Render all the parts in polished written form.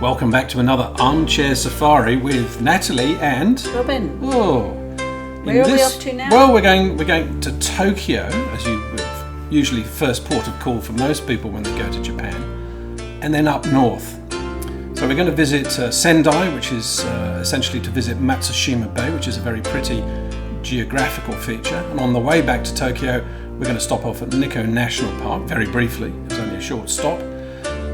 welcome back to another Armchair Safari with Natalie and Robin. Oh, where are we off to now? Well, we're going to Tokyo, as usually the first port of call for most people when they go to Japan, and then up north. So we're going to visit Sendai, which is essentially to visit Matsushima Bay, which is a very pretty geographical feature. And on the way back to Tokyo, we're going to stop off at Nikko National Park, very briefly. It's only a short stop.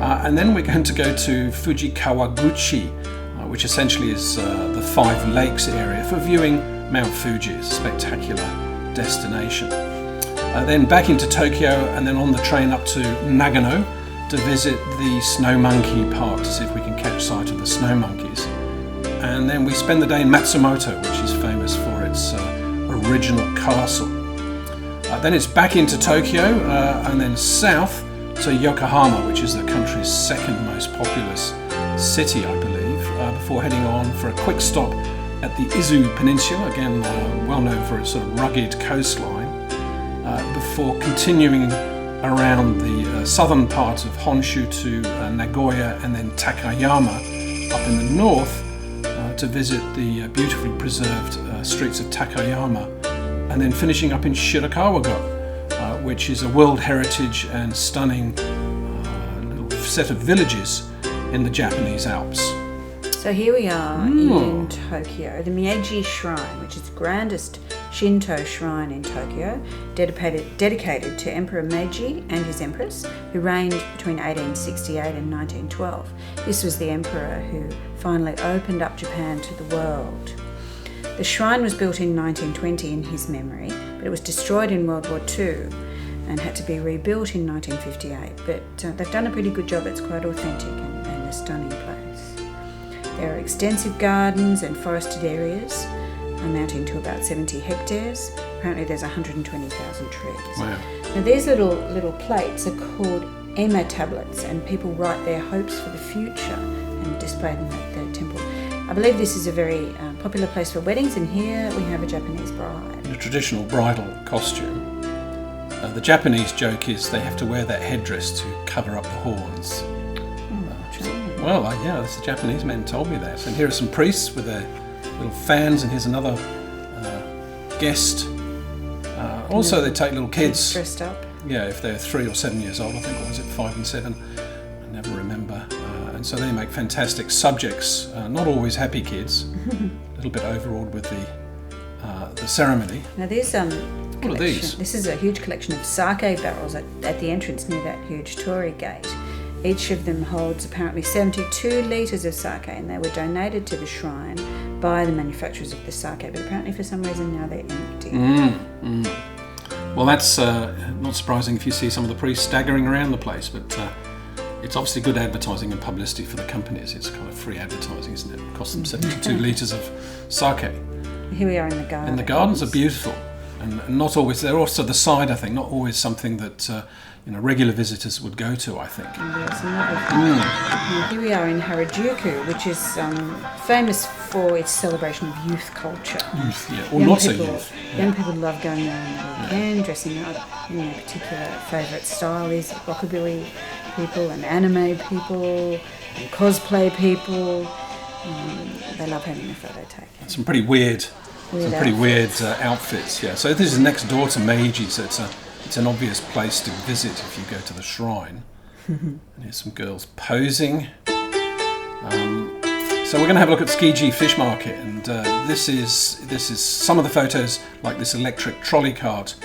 And then we're going to go to Fujikawaguchiko, which essentially is the Five Lakes area for viewing Mount Fuji. It's a spectacular destination. Then back into Tokyo, and then on the train up to Nagano to visit the Snow Monkey Park to see if we can catch sight of the snow monkeys. And then we spend the day in Matsumoto, which is famous for its original castle. Then it's back into Tokyo and then south to Yokohama, which is the country's second most populous city, I believe, before heading on for a quick stop at the Izu Peninsula, again well known for its sort of rugged coastline, before continuing around the southern part of Honshu to Nagoya and then Takayama up in the north to visit the beautifully preserved streets of Takayama, and then finishing up in Shirakawa-go, which is a World Heritage and stunning little set of villages in the Japanese Alps. So here we are in Tokyo, the Meiji Shrine, which is the grandest Shinto shrine in Tokyo, dedicated to Emperor Meiji and his Empress, who reigned between 1868 and 1912. This was the emperor who finally opened up Japan to the world. The shrine was built in 1920 in his memory, but it was destroyed in World War II and had to be rebuilt in 1958. But they've done a pretty good job. It's quite authentic and a stunning place. There are extensive gardens and forested areas amounting to about 70 hectares. Apparently there's 120,000 trees. Wow. Now these little plates are called Ema tablets, and people write their hopes for the future and display them at the temple. I believe this is a very popular place for weddings, and here we have a Japanese bride. In a traditional bridal costume. The Japanese joke is they have to wear that headdress to cover up the horns. That's the Japanese men told me that. And here are some priests with their little fans, and here's another guest. Also, they take little kids dressed up. Yeah, if they're 3 or 7 years old, I think, or was it 5 and 7? I never remember. And so they make fantastic subjects. Not always happy kids. A little bit overawed with the ceremony. Now there's what are these? This is a huge collection of sake barrels at the entrance near that huge torii gate. Each of them holds apparently 72 litres of sake, and they were donated to the shrine by the manufacturers of the sake, but apparently for some reason now they're empty. Well, that's not surprising if you see some of the priests staggering around the place, but it's obviously good advertising and publicity for the companies. It's kind of free advertising, isn't it? It costs them 72 litres of sake. Here we are in the gardens. And the gardens are beautiful, and not always, they're also the side, I think, not always something that regular visitors would go to, I think. Here we are in Harajuku, which is famous for its celebration of youth culture. Youth, yeah, or not so youth. Young people love going there on the weekend, dressing up. A particular favourite style is rockabilly people and anime people and cosplay people. They love having a photo taken. Some pretty weird outfits. Yeah. So this is next door to Meiji, so it's an obvious place to visit if you go to the shrine. And here's some girls posing. So we're going to have a look at Tsukiji Fish Market, and this is some of the photos, like this electric trolley cart,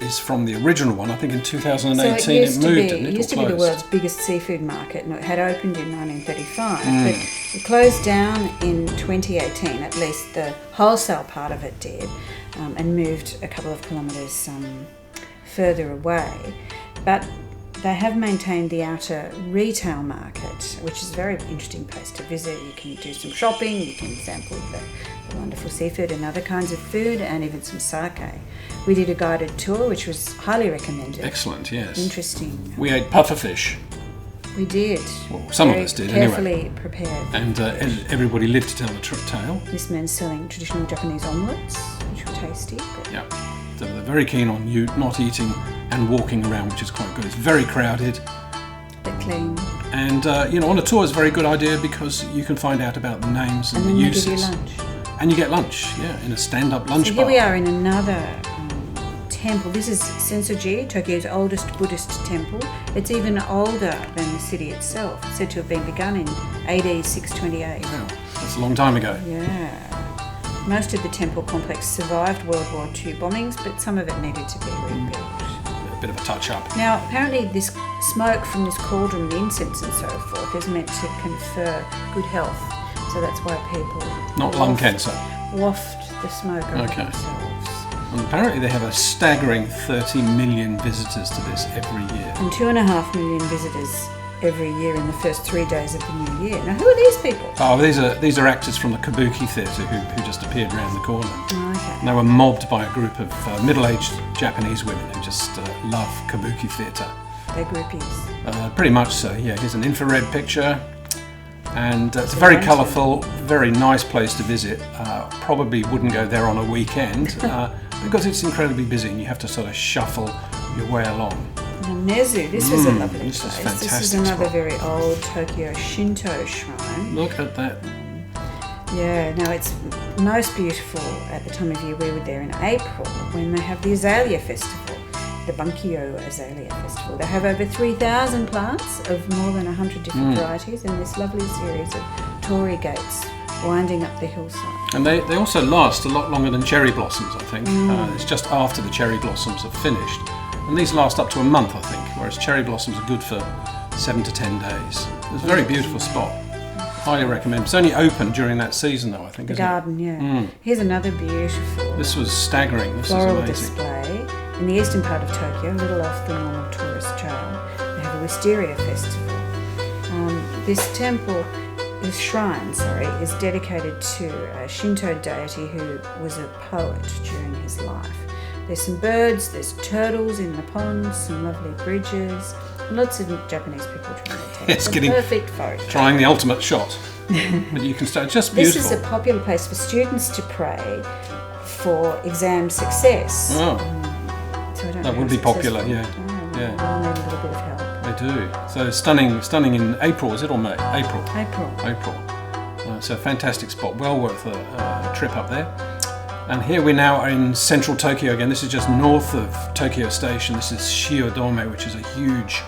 is from the original one. I think in 2018 it moved. It used to be the world's biggest seafood market, and it had opened in 1935, but it closed down in 2018. At least the wholesale part of it did, and moved a couple of kilometres further away. But they have maintained the outer retail market, which is a very interesting place to visit. You can do some shopping, you can sample the wonderful seafood and other kinds of food, and even some sake. We did a guided tour, which was highly recommended. Excellent, yes. Interesting. We ate pufferfish. We did. Well, some of us did, carefully anyway. Prepared. And everybody lived to tell the tale. This man's selling traditional Japanese omelettes, which were tasty. But yeah. So they're very keen on you not eating and walking around, which is quite good. It's very crowded. But clean. And on a tour is a very good idea because you can find out about the names and the then they uses. give you lunch. And you get lunch, in a stand-up lunch So bar. here we are in another temple. This is Senso-ji, Tokyo's oldest Buddhist temple. It's even older than the city itself. It's said to have been begun in AD 628. Wow, that's a long time ago. Yeah. Most of the temple complex survived World War II bombings, but some of it needed to be rebuilt. A bit of a touch-up. Now, apparently this smoke from this cauldron, the incense and so forth, is meant to confer good health. So that's why people Not lung cancer. waft the smoke over Okay. themselves. And apparently they have a staggering 30 million visitors to this every year. And 2.5 million visitors every year in the first 3 days of the new year. Now, who are these people? Oh, these are actors from the Kabuki Theatre who just appeared round the corner. Oh, okay. And they were mobbed by a group of middle-aged Japanese women who just love Kabuki Theatre. They're groupies. Pretty much so, yeah. Here's an infrared picture. And it's very colourful, very nice place to visit. Probably wouldn't go there on a weekend because it's incredibly busy and you have to sort of shuffle your way along. And Nezu, this was a lovely this is place. fantastic This is another spot. very old Tokyo Shinto shrine. Look at that. Yeah, no, it's most beautiful at the time of year. We were there in April when they have the Azalea Festival, the Bunkyo Azalea Festival. They have over 3,000 plants of more than 100 different varieties and this lovely series of torii gates winding up the hillside. And they also last a lot longer than cherry blossoms, I think. It's just after the cherry blossoms have finished. And these last up to a month, I think, whereas cherry blossoms are good for 7 to 10 days. It's a very beautiful spot. Highly recommend. It's only open during that season, though, I think, The isn't garden, yeah. Here's another beautiful This was staggering. This is floral amazing. display in the eastern part of Tokyo, a little off the normal tourist trail. They have a wisteria festival. This shrine, is dedicated to a Shinto deity who was a poet during his life. There's some birds, there's turtles in the ponds, some lovely bridges, and lots of Japanese people trying to take It's a getting- perfect photo. Trying the ultimate shot. But you can stay just This beautiful. is a popular place for students to pray for exam success. Oh, So I don't That know would how be popular, successful- yeah. Oh, Yeah. We'll need a little bit of help. they do. So stunning in April, is it, or May? April. April. It's a fantastic spot, well worth a trip up there. And here we now are in central Tokyo again. This is just north of Tokyo Station. This is Shiodome, which is a huge,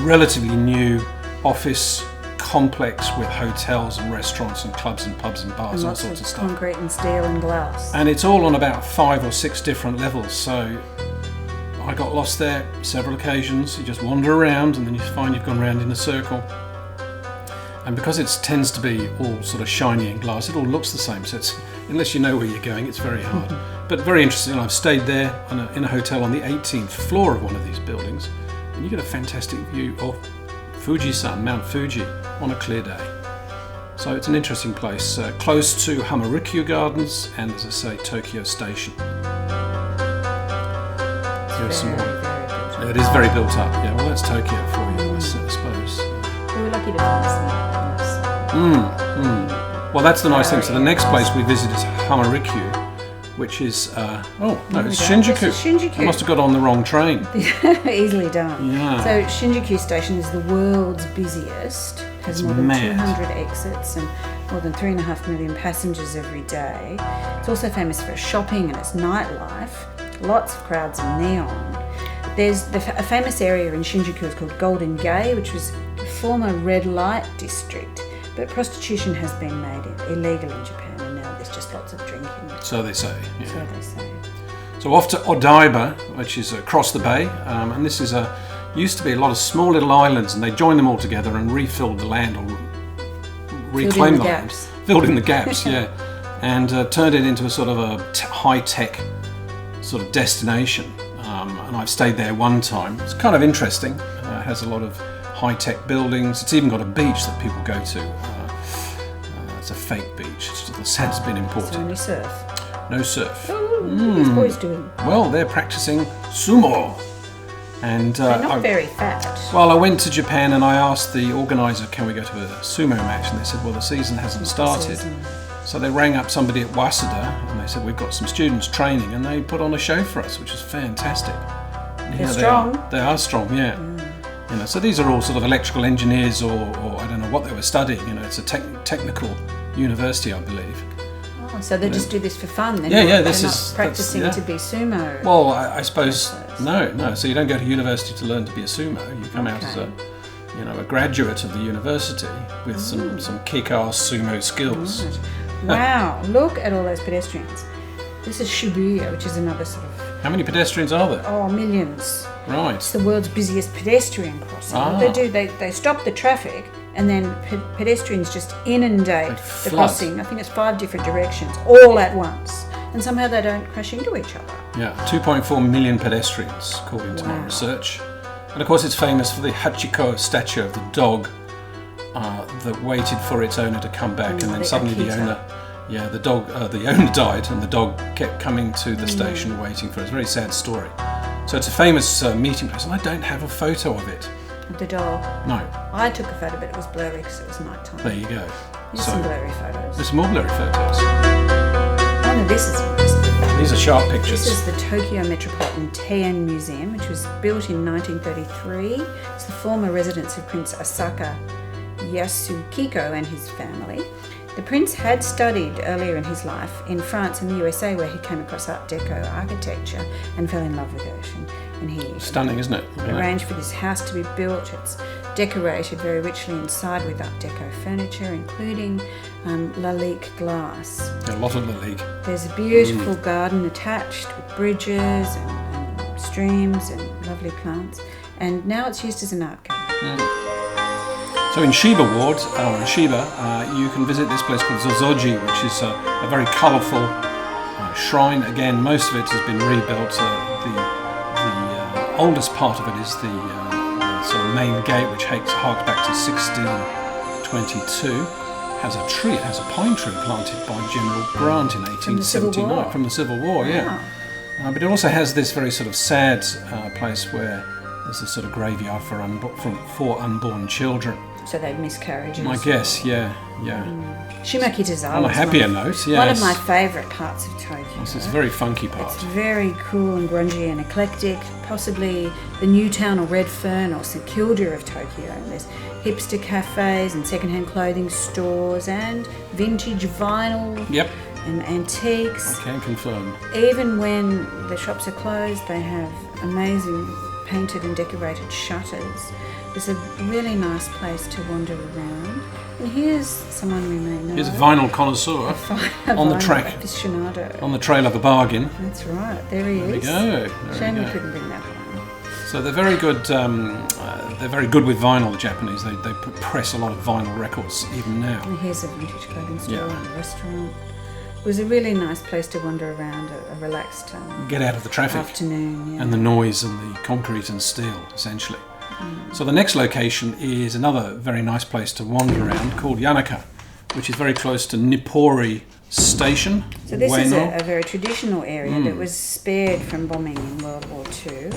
relatively new office complex with hotels and restaurants and clubs and pubs and bars, And all lots sorts of of stuff. concrete and steel and glass. And it's all on about 5 or 6 different levels. So I got lost there several occasions. You just wander around and then you find you've gone round in a circle. And because it tends to be all sort of shiny and glass, it all looks the same. So it's, unless you know where you're going, it's very hard. But very interesting. I've stayed there in a hotel on the 18th floor of one of these buildings, and you get a fantastic view of Fuji-san, Mount Fuji, on a clear day. So it's an interesting place, close to Hamarikyu Gardens and, as I say, Tokyo Station. Here's some more. Very It is very built up. Yeah, well, that's Tokyo for you, I suppose. We were lucky to find some nice. Well, that's the nice thing. So the next place we visit is Hamarikyu, which is it's Shinjuku. This is Shinjuku. I must have got on the wrong train. Easily done. Yeah. So Shinjuku Station is the world's busiest. Has It's more than mad. 200 exits and more than 3.5 million passengers every day. It's also famous for its shopping and its nightlife. Lots of crowds and neon. There's a famous area in Shinjuku is called Golden Gate, which was a former red light district. But prostitution has been made illegal in Japan, and now there's just lots of drinking. So they say. Yeah. So they say. So off to Odaiba, which is across the bay, and this is used to be a lot of small little islands, and they joined them all together and refilled the land or reclaimed the the land, gaps. filled in the gaps, yeah, and turned it into a sort of a high-tech sort of destination. And I've stayed there one time. It's kind of interesting. It has a lot of high-tech buildings. It's even got a beach that people go to. It's a fake beach. The sand's been imported. So only surf. No surf. What are these boys doing? Well, they're practicing sumo. And They're not very fat. well, I went to Japan and I asked the organizer, can we go to a sumo match? And they said, well, the season hasn't started. So they rang up somebody at Waseda and they said, we've got some students training, and they put on a show for us, which is fantastic. And They're here strong. They are strong, yeah. You know, so these are all sort of electrical engineers or I don't know what they were studying. You know, it's a technical university, I believe. Oh, so they just do this for fun? They're not practicing to be sumo? Well, I suppose no. So you don't go to university to learn to be a sumo. You come out as a graduate of the university with some kick-ass sumo skills. Right. Wow! Look at all those pedestrians. This is Shibuya, which is another sort of... How many pedestrians are there? Oh, millions. Right. It's the world's busiest pedestrian crossing. What they do, they stop the traffic and then pedestrians just inundate the crossing. I think it's 5 different directions, all at once. And somehow they don't crash into each other. Yeah, 2.4 million pedestrians, according to my research. And of course it's famous for the Hachiko statue of the dog that waited for its owner to come back, and then suddenly the owner died, and the dog kept coming to the station waiting for it. It's a very sad story. So it's a famous meeting place, and I don't have a photo of it. The dog? No. I took a photo, but it was blurry because it was night time. There you go. There's some blurry photos. There's some more blurry photos. Oh no, this is interesting. These are sharp pictures. This is the Tokyo Metropolitan Teien Museum, which was built in 1933. It's the former residence of Prince Asaka Yasuhiko and his family. The prince had studied earlier in his life in France and the USA, where he came across Art Deco architecture and fell in love with it. And he stunning, isn't it? Arranged for this house to be built. It's decorated very richly inside with Art Deco furniture, including Lalique glass. A lot of Lalique. There's a beautiful garden attached with bridges and streams and lovely plants. And now it's used as an art gallery. So in Shiba Ward, or in Shiba, you can visit this place called Zozo-ji, which is a very colourful shrine. Again, most of it has been rebuilt. The oldest part of it is the sort of main gate, which harks back to 1622. Has a tree, it has a pine tree planted by General Grant in 1879 from the Civil War. Yeah. But it also has this very sort of sad place where there's a sort of graveyard for unborn children. So they'd miscarriages. I guess, yeah. Shimokitazawa. On a happier note, yes. One of my favourite parts of Tokyo. It's a very funky part. It's very cool and grungy and eclectic. Possibly the Newtown or Redfern or St Kilda of Tokyo. And there's hipster cafes and second-hand clothing stores and vintage vinyl. Yep. And antiques. I can confirm. Even when the shops are closed, they have amazing painted and decorated shutters. It's a really nice place to wander around. And here's someone we may know. Here's a vinyl connoisseur on the track. Aficionado. On the trail of a bargain. That's right. There he is. There we go. Shame we couldn't bring that one. So they're very good. They're very good with vinyl. The Japanese. They press a lot of vinyl records even now. And here's a vintage clothing store and a restaurant. It was a really nice place to wander around, a relaxed get out of the traffic afternoon, and the noise and the concrete and steel, essentially. So the next location is another very nice place to wander around called Yanaka, which is very close to Nippori Station. So this is a very traditional area that was spared from bombing in World War II.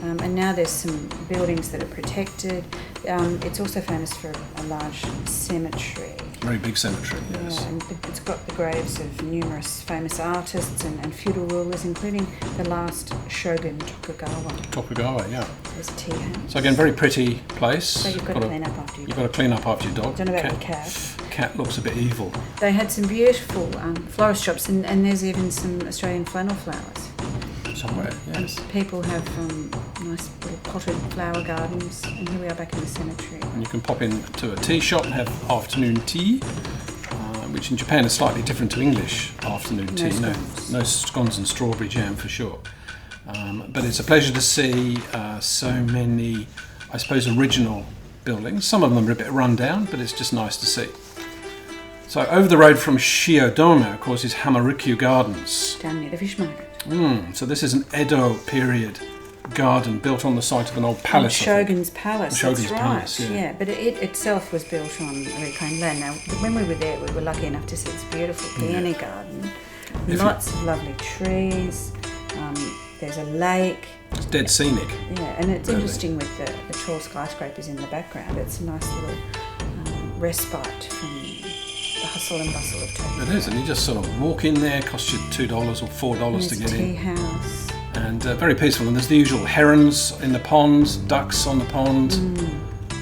And now there's some buildings that are protected. It's also famous for a large cemetery. Very big cemetery, yes. Yeah, and it's got the graves of numerous famous artists and feudal rulers, including the last shogun Tokugawa. Yeah. There's a tea house. So again, very pretty place. So you've got to clean up after your dog. You've got to clean up after your dog. Don't know about your cat. Cat looks a bit evil. They had some beautiful florist shops, and there's even some Australian flannel flowers. Somewhere, yes. And people have nice little potted flower gardens, and here we are back in the cemetery. And you can pop into a tea shop and have afternoon tea, which in Japan is slightly different to English afternoon tea. No scones and strawberry jam for sure. But it's a pleasure to see so many, I suppose, original buildings. Some of them are a bit run down, but it's just nice to see. So over the road from Shiodome, of course, is Hamarikyu Gardens. Down near the fish market. So this is an Edo period garden built on the site of an old palace. Shogun's Palace. Shogun's Palace, yeah. But it itself was built on reclaimed land. Now, when we were there, we were lucky enough to see this beautiful peony garden. Lots of lovely trees. There's a lake. It's dead scenic. Yeah, and it's interesting with the tall skyscrapers in the background. It's a nice little respite from the hustle and bustle of Tokyo. It is, and you just sort of walk in there, costs you $2 or $4 to get in. Tea house. and very peaceful. And there's the usual herons in the ponds, ducks on the pond.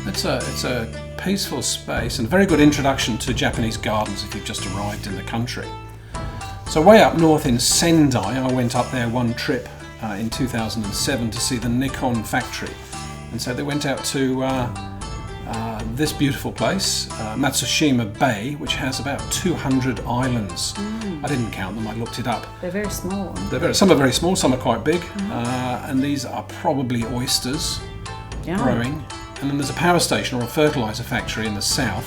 It's a peaceful space and a very good introduction to Japanese gardens if you've just arrived in the country. So way up north in Sendai, I went up there one trip in 2007 to see the Nikon factory. And so they went out to this beautiful place, Matsushima Bay, which has about 200 islands. I didn't count them, I looked it up. They're very small. Some are very small, some are quite big, and these are probably oysters growing. And then there's a power station or a fertilizer factory in the south,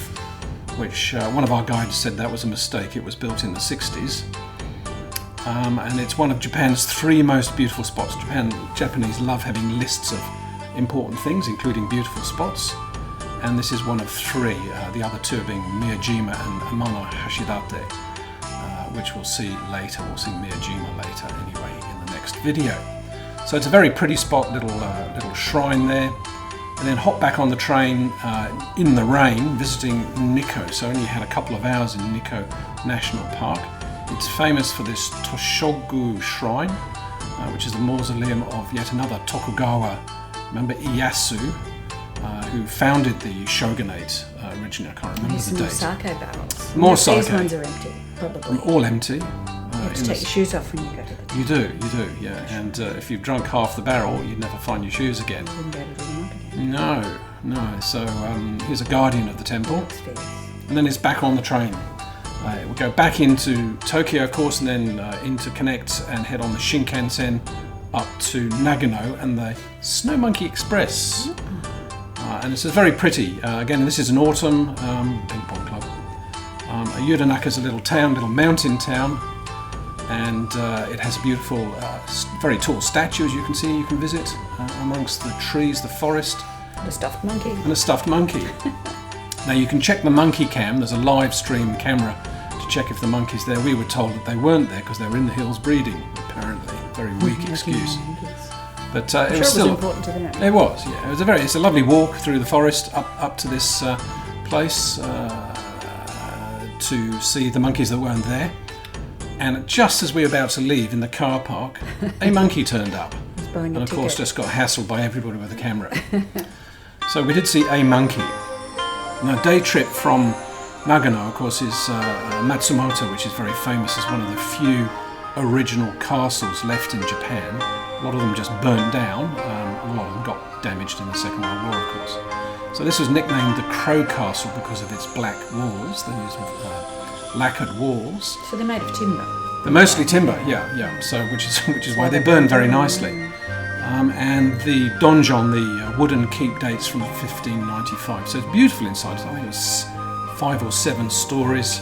which one of our guides said that was a mistake. It was built in the 60s. And it's one of Japan's 3 most beautiful spots. Japanese love having lists of important things, including beautiful spots. And this is one of 3. The other 2 being Miyajima and Amano Hashidate, which we'll see later. We'll see Miyajima later anyway in the next video. So it's a very pretty spot, little shrine there. And then hop back on the train in the rain, visiting Nikko. So I only had a couple of hours in Nikko National Park. It's famous for this Toshogu shrine, which is the mausoleum of yet another Tokugawa. Remember Ieyasu, who founded the shogunate originally. I can't remember the date. More sake barrels. More sake. These ones are empty, probably. All empty. You have to take your shoes off when you go to the You do, yeah. And if you've drunk half the barrel, you'd never find your shoes again. You wouldn't be able to do them up again. No. So here's a guardian of the temple. And then it's back on the train. We'll go back into Tokyo, of course, and then interconnect and head on the Shinkansen up to Nagano and the Snow Monkey Express. And it's very pretty. Again, this is an autumn ping pong club. Yudanaka's a little mountain town, and it has a beautiful, very tall statue, as you can see, you can visit amongst the trees, the forest. And a stuffed monkey. And a stuffed monkey. Now you can check the monkey cam. There's a live stream camera to check if the monkey's there. We were told that they weren't there because they were in the hills breeding, apparently. Very weak excuse. But it was still important to them. It was, yeah. It's a lovely walk through the forest up to this place to see the monkeys that weren't there. And just as we were about to leave in the car park, a monkey turned up. And of course just got hassled by everybody with a camera. So we did see a monkey. Now, day trip from Nagano, of course, is Matsumoto, which is very famous as one of the few original castles left in Japan. A lot of them just burnt down. A lot of them got damaged in the Second World War, of course. So this was nicknamed the Crow Castle because of its black walls. They used lacquered walls. So they're made of timber. They're mostly timber, yeah. So which is why they burn very nicely. And the donjon, the wooden keep, dates from 1595. So it's beautiful inside. I think it's 5 or 7 stories.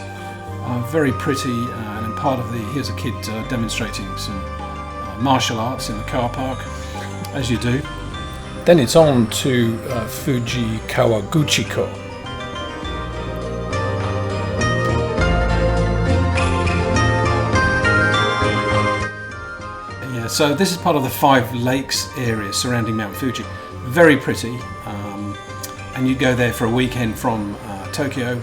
Very pretty. And part of here's a kid demonstrating some martial arts in the car park, as you do. Then it's on to Fujikawaguchiko. So this is part of the 5 lakes area surrounding Mount Fuji. Very pretty, and you go there for a weekend from Tokyo,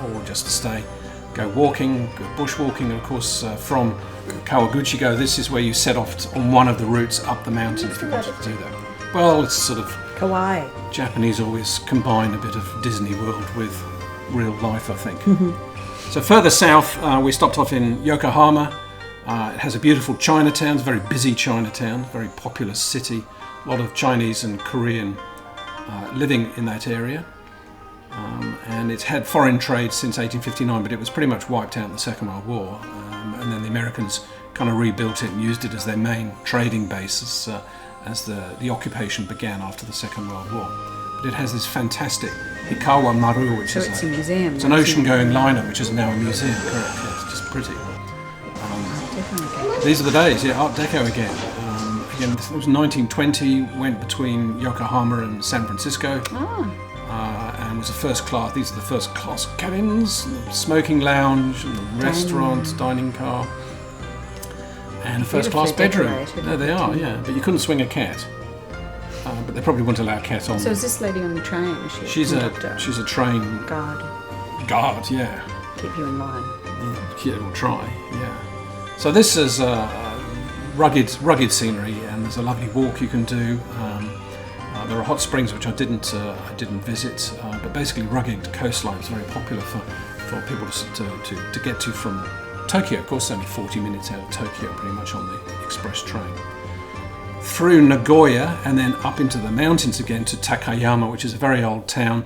or just to stay. Go walking, go bushwalking, and of course from Kawaguchiko, this is where you set off on one of the routes up the mountain if you wanted to do that. Well, it's sort of kawaii. Japanese always combine a bit of Disney World with real life, I think. So further south, we stopped off in Yokohama. It has a beautiful Chinatown, it's a very busy Chinatown, very populous city. A lot of Chinese and Korean living in that area. And it's had foreign trade since 1859, but it was pretty much wiped out in the Second World War. And then the Americans kind of rebuilt it and used it as their main trading basis as the occupation began after the Second World War. But it has this fantastic Hikawa Maru, which is a museum. It's an ocean-going liner, which is now a museum, correct? Yeah, it's just pretty. These are the days, yeah, Art Deco again. Again, this was 1920, went between Yokohama and San Francisco. And was a first class, these are the first class cabins, the smoking lounge, and the restaurant, dining car, and a first class bedroom. There they are, yeah, but you couldn't swing a cat. But they probably wouldn't allow a cat on. So is this lady on the train? She's a train guard, yeah. Keep you in line. Yeah, we'll try, yeah. So this is rugged scenery, and there's a lovely walk you can do. There are hot springs which I didn't visit, but basically rugged coastline is very popular for people to get to from Tokyo. Of course, it's only 40 minutes out of Tokyo, pretty much on the express train. Through Nagoya and then up into the mountains again to Takayama, which is a very old town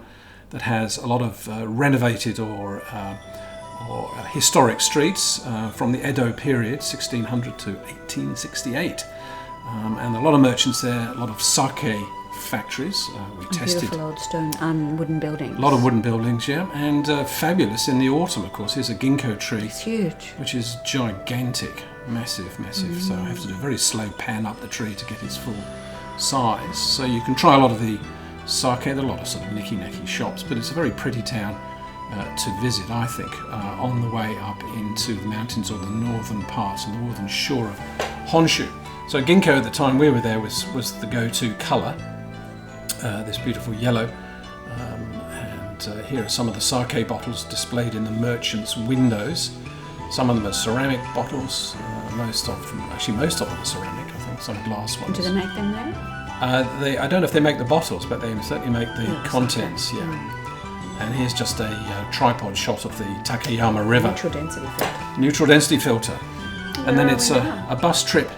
that has a lot of renovated or historic streets from the Edo period, 1600 to 1868. And a lot of merchants there, a lot of sake factories. We tested beautiful old stone wooden buildings. a lot of wooden buildings, yeah, and fabulous in the autumn. Of course, here's a ginkgo tree. It's huge. Which is gigantic, massive. So I have to do a very slow pan up the tree to get its full size. So you can try a lot of the sake. There are a lot of sort of nicky-nacky shops, but it's a very pretty town to visit, I think, on the way up into the mountains or the northern parts, the northern shore of Honshu. So ginkgo at the time we were there was the go-to colour. This beautiful yellow, and here are some of the sake bottles displayed in the merchants' windows. Some of them are ceramic bottles, most of them are ceramic, I think, some glass ones. Do they make them there? I don't know if they make the bottles, but they certainly make the contents, yeah. And here's just a tripod shot of the Takayama River. Neutral density filter. And then it's a bus trip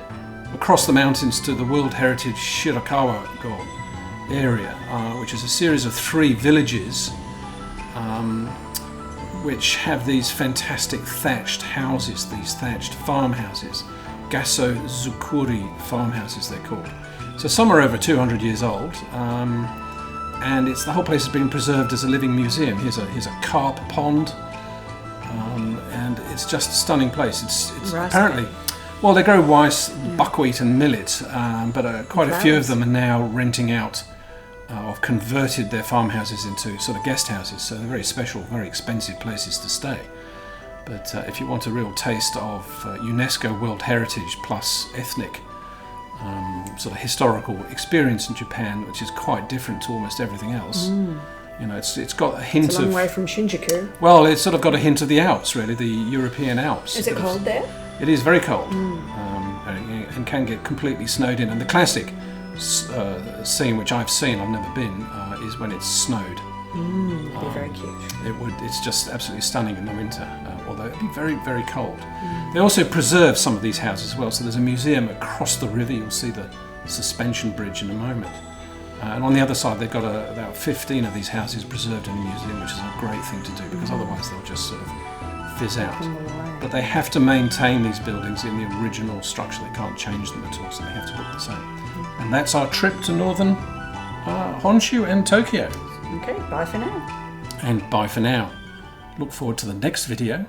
across the mountains to the World Heritage Shirakawa-go area, which is a series of 3 villages which have these fantastic thatched houses, these thatched farmhouses, gaso zukuri farmhouses they're called. So some are over 200 years old, and the whole place has been preserved as a living museum. Here's a carp pond, and it's just a stunning place. It's apparently, well, they grow rice, buckwheat and millet, but quite a few of them are now renting out or converted their farmhouses into sort of guest houses, so they're very special, very expensive places to stay. But if you want a real taste of UNESCO World Heritage plus ethnic sort of historical experience in Japan, which is quite different to almost everything else, you know, it's got a hint of... It's a long way from Shinjuku. Well, it's sort of got a hint of the Alps, really, the European Alps. Is it cold there? It is very cold, and can get completely snowed in. And the classic scene, which I've seen, I've never been, is when it's snowed. It'd be very cute. It's just absolutely stunning in the winter, although it'd be very, very cold. They also preserve some of these houses as well. So there's a museum across the river. You'll see the suspension bridge in a moment. And on the other side, they've got about 15 of these houses preserved in the museum, which is a great thing to do, because otherwise they'll just sort of fizz out. But they have to maintain these buildings in the original structure. They can't change them at all, so they have to look the same. And that's our trip to northern Honshu and Tokyo. Okay, bye for now. And bye for now. Look forward to the next video.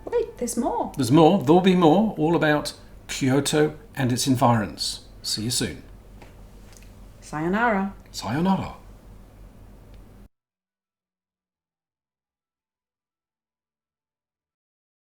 Wait, there's more. There's more. There'll be more, all about Kyoto and its environs. See you soon. Sayonara. Sayonara.